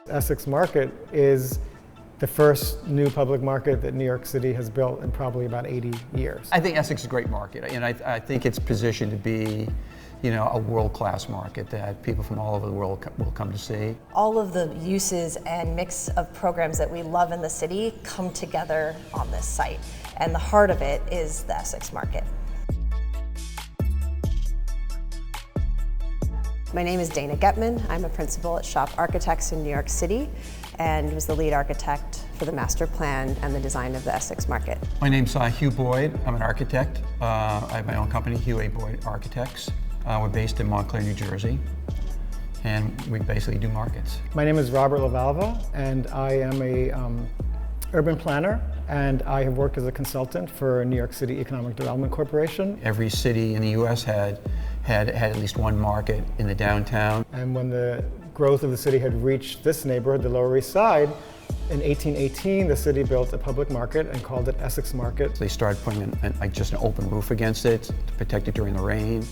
Essex Market is the first new public market that New York City has built in probably about 80 years. I think Essex is a great market, and I think it's positioned to be, a world-class market that people from all over the world will come to see. All of the uses and mix of programs that we love in the city come together on this site, and the heart of it is the Essex Market. My name is Dana Getman. I'm a principal at Shop Architects in New York City and was the lead architect for the master plan and the design of the Essex Market. My name's Hugh Boyd. I'm an architect. I have my own company, Hugh A. Boyd Architects. We're based in Montclair, New Jersey, and we basically do markets. My name is Robert LaValva, and I am a urban planner, and I have worked as a consultant for New York City Economic Development Corporation. Every city in the U.S. had at least one market in the downtown. And when the growth of the city had reached this neighborhood, the Lower East Side, in 1818, the city built a public market and called it Essex Market. They started putting just an open roof against it to protect it during the rain,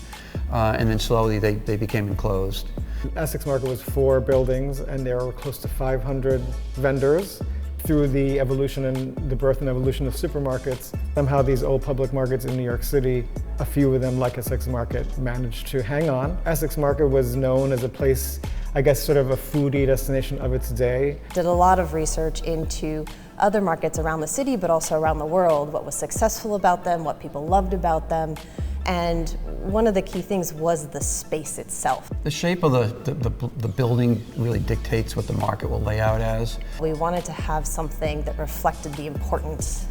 and then slowly they became enclosed. Essex Market was 4 buildings, and there were close to 500 vendors. Through the evolution and the birth and evolution of supermarkets, somehow these old public markets in New York City, a few of them like Essex Market, managed to hang on. Essex Market was known as a place, I guess, sort of a foodie destination of its day. Did a lot of research into other markets around the city, but also around the world, what was successful about them, what people loved about them. And one of the key things was the space itself. The shape of the building really dictates what the market will lay out as. We wanted to have something that reflected the importance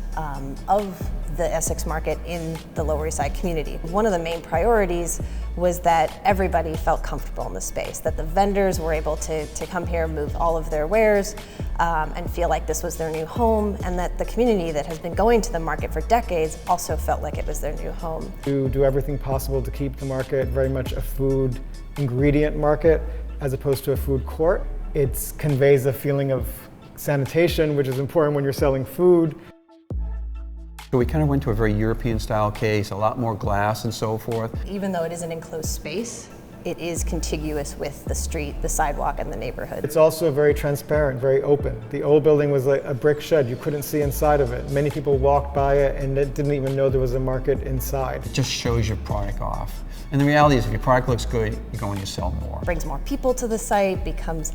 of the Essex Market in the Lower East Side community. One of the main priorities was that everybody felt comfortable in the space, that the vendors were able to come here, move all of their wares, and feel like this was their new home, and that the community that has been going to the market for decades also felt like it was their new home. To do everything possible to keep the market very much a food ingredient market as opposed to a food court. It conveys a feeling of sanitation, which is important when you're selling food. So we kind of went to a very European style case, a lot more glass and so forth. Even though it is an enclosed space, it is contiguous with the street, the sidewalk, and the neighborhood. It's also very transparent, very open. The old building was like a brick shed. You couldn't see inside of it. Many people walked by it and didn't even know there was a market inside. It just shows your product off. And the reality is if your product looks good, you're going to sell more. Brings more people to the site, becomes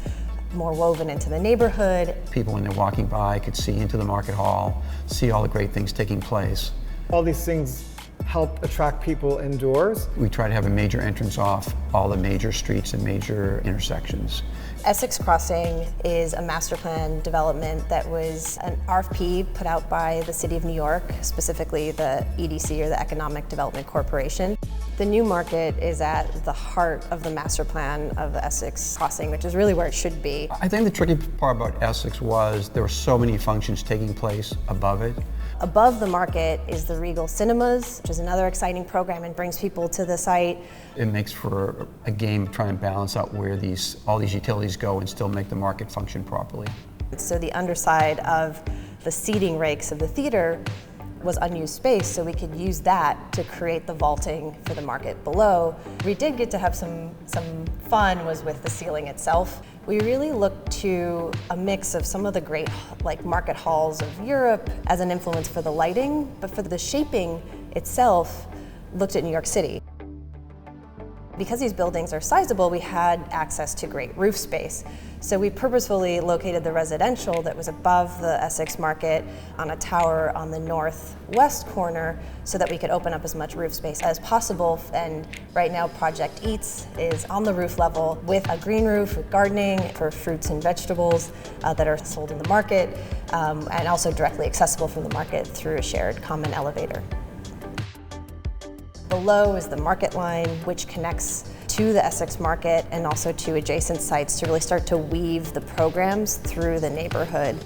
more woven into the neighborhood. People, when they're walking by, could see into the market hall, see all the great things taking place. All these things help attract people indoors. We try to have a major entrance off all the major streets and major intersections. Essex Crossing is a master plan development that was an RFP put out by the City of New York, specifically the EDC, or the Economic Development Corporation. The new market is at the heart of the master plan of the Essex Crossing, which is really where it should be. I think the tricky part about Essex was there were so many functions taking place above it. Above the market is the Regal Cinemas, which is another exciting program and brings people to the site. It makes for a game of trying to balance out where all these utilities go and still make the market function properly. So the underside of the seating rakes of the theater was unused space, so we could use that to create the vaulting for the market below. We did get to have some fun was with the ceiling itself. We really looked to a mix of some of the great market halls of Europe as an influence for the lighting, but for the shaping itself, looked at New York City. Because these buildings are sizable, we had access to great roof space. So we purposefully located the residential that was above the Essex Market on a tower on the northwest corner so that we could open up as much roof space as possible. And right now Project Eats is on the roof level with a green roof, with gardening for fruits and vegetables that are sold in the market, and also directly accessible from the market through a shared common elevator. Below is the Market Line, which connects to the Essex Market and also to adjacent sites to really start to weave the programs through the neighborhood.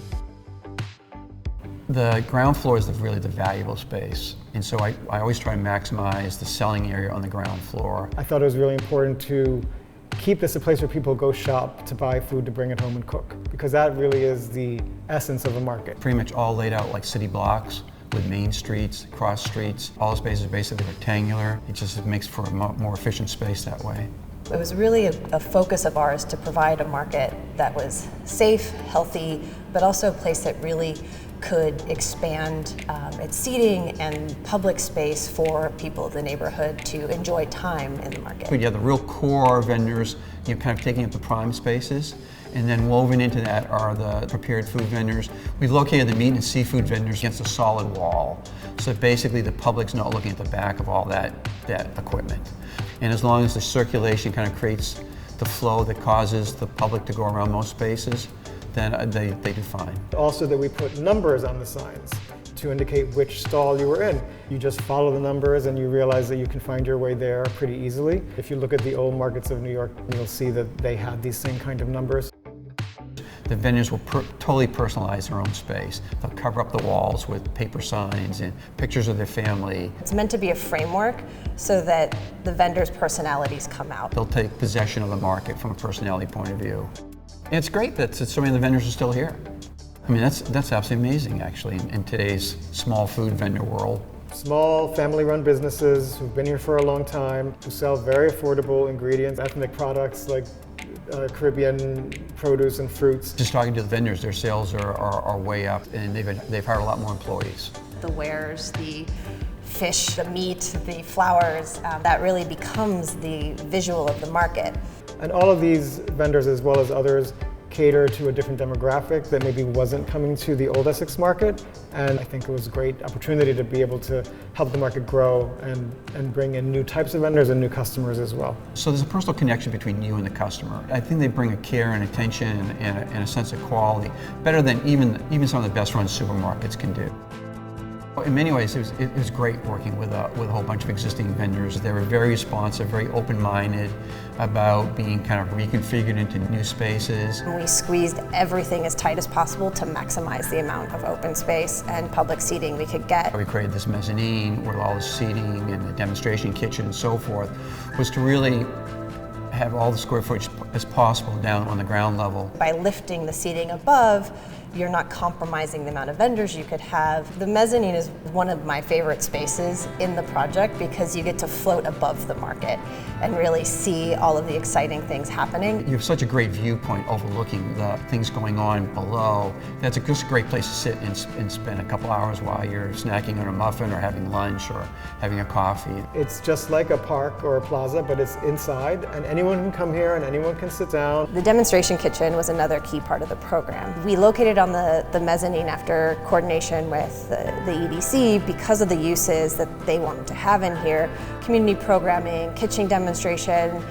The ground floor is really the valuable space, and so I always try to maximize the selling area on the ground floor. I thought it was really important to keep this a place where people go shop to buy food to bring it home and cook, because that really is the essence of a market. Pretty much all laid out like city blocks, with main streets, cross streets. All the spaces are basically rectangular. It just makes for a more efficient space that way. It was really a focus of ours to provide a market that was safe, healthy, but also a place that really could expand its seating and public space for people of the neighborhood to enjoy time in the market. We have the real core vendors, kind of taking up the prime spaces, and then woven into that are the prepared food vendors. We've located the meat and seafood vendors against a solid wall, so basically the public's not looking at the back of all that equipment. And as long as the circulation kind of creates the flow that causes the public to go around most spaces, then they do fine. Also that we put numbers on the signs to indicate which stall you were in. You just follow the numbers and you realize that you can find your way there pretty easily. If you look at the old markets of New York, you'll see that they had these same kind of numbers. The vendors will totally personalize their own space. They'll cover up the walls with paper signs and pictures of their family. It's meant to be a framework so that the vendors' personalities come out. They'll take possession of the market from a personality point of view. And it's great that so many of the vendors are still here. I mean, that's absolutely amazing, actually, in today's small food vendor world. Small family-run businesses who've been here for a long time, who sell very affordable ingredients, ethnic products like Caribbean produce and fruits. Just talking to the vendors, their sales are way up, and they've hired a lot more employees. The wares, the fish, the meat, the flowers, that really becomes the visual of the market. And all of these vendors, as well as others, cater to a different demographic that maybe wasn't coming to the old Essex Market. And I think it was a great opportunity to be able to help the market grow and bring in new types of vendors and new customers as well. So there's a personal connection between you and the customer. I think they bring a care and attention and a sense of quality, better than even some of the best run supermarkets can do. In many ways, it was great working with a whole bunch of existing vendors. They were very responsive, very open-minded about being kind of reconfigured into new spaces. We squeezed everything as tight as possible to maximize the amount of open space and public seating we could get. We created this mezzanine with all the seating and the demonstration kitchen and so forth, was to really have all the square footage as possible down on the ground level. By lifting the seating above, you're not compromising the amount of vendors you could have. The mezzanine is one of my favorite spaces in the project because you get to float above the market and really see all of the exciting things happening. You have such a great viewpoint overlooking the things going on below. That's just a great place to sit and spend a couple hours while you're snacking on a muffin or having lunch or having a coffee. It's just like a park or a plaza, but it's inside, and anyone can come here and anyone can sit down. The demonstration kitchen was another key part of the program. We located on the mezzanine after coordination with the EDC because of the uses that they wanted to have in here, community programming, kitchen demonstration.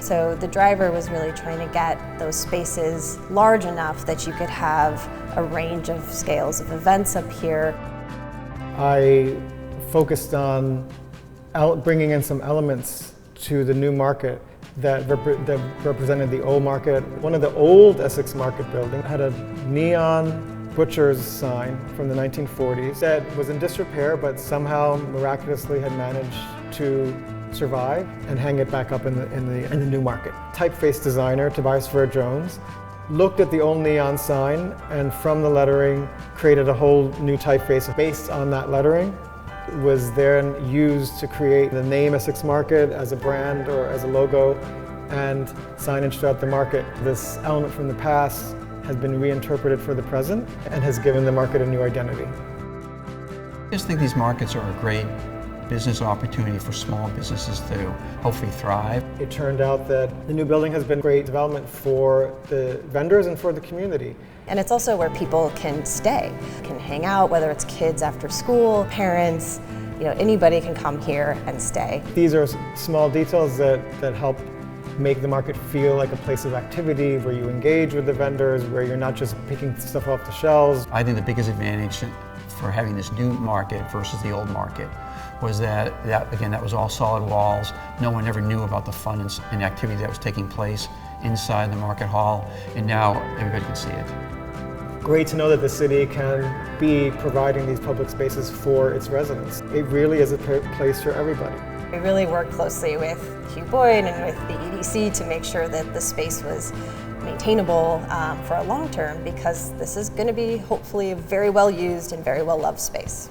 So the driver was really trying to get those spaces large enough that you could have a range of scales of events up here. I focused on bringing in some elements to the new market that represented the old market. One of the old Essex Market buildings had a neon butcher's sign from the 1940s that was in disrepair, but somehow miraculously had managed to survive and hang it back up in the new market. Typeface designer Tobias Jones looked at the old neon sign and from the lettering created a whole new typeface based on that lettering. It was then used to create the name Essex Market as a brand or as a logo and signage throughout the market. This element from the past has been reinterpreted for the present and has given the market a new identity. I just think these markets are a great business opportunity for small businesses to hopefully thrive. It turned out that the new building has been great development for the vendors and for the community. And it's also where people can stay, can hang out, whether it's kids after school, parents, anybody can come here and stay. These are small details that help make the market feel like a place of activity where you engage with the vendors, where you're not just picking stuff off the shelves. I think the biggest advantage for having this new market versus the old market was that was all solid walls. No one ever knew about the fun and activity that was taking place inside the market hall, and now everybody can see it. Great to know that the city can be providing these public spaces for its residents. It really is a place for everybody. We really worked closely with Hugh Boyd and with the EDC to make sure that the space was maintainable for a long term, because this is going to be hopefully a very well used and very well loved space.